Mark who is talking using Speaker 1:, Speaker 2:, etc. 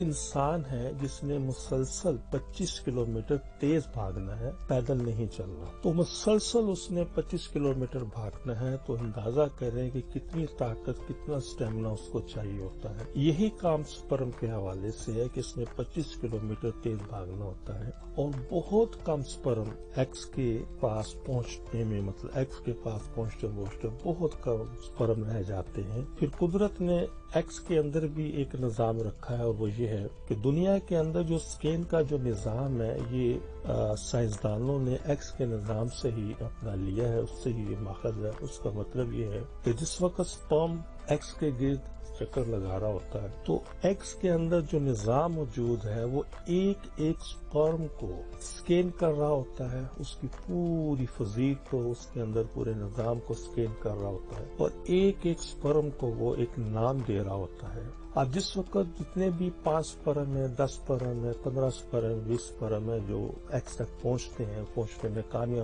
Speaker 1: इंसान है जिसने मुसलसल 25 किलोमीटर तेज भागना है, पैदल नहीं चलना। तो मुसलसल उसने 25 किलोमीटर भागना है, तो अंदाजा करें कि कितनी ताकत, कितना स्टेमिना उसको चाहिए होता है। यही काम स्पर्म के हवाले से है कि इसमें 25 किलोमीटर तेज भागना होता है और बहुत कम स्पर्म एक्स के पास पहुंचने में, मतलब एक्स के पास पहुंचते बहुत कम स्पर्म रह जाते हैं। फिर कुदरत ने एक्स के अंदर भी एक निजाम रखा है और वो ये है कि दुनिया के अंदर जो स्केन का जो निजाम है, ये साइंसदानों ने एक्स के निजाम से ही अपना लिया है, उससे ही ये माखज है। उसका मतलब ये है कि जिस वक्त स्पर्म एक्स के गिर्द चक्कर लगा रहा होता है, तो एक्स के अंदर जो निजाम मौजूद है वो एक एक स्पर्म को स्कैन कर रहा होता है, उसकी पूरी फिजीक को, उसके अंदर पूरे निजाम को स्कैन कर रहा होता है और एक एक स्पर्म को वो एक नाम दे रहा होता है। अब जिस वक्त जितने भी 5 स्पर्म है, 10 स्पर्म है, 15 स्पर्म, 20 स्पर्म है जो एक्स तक पहुंचते हैं, पहुंचने में कामयाब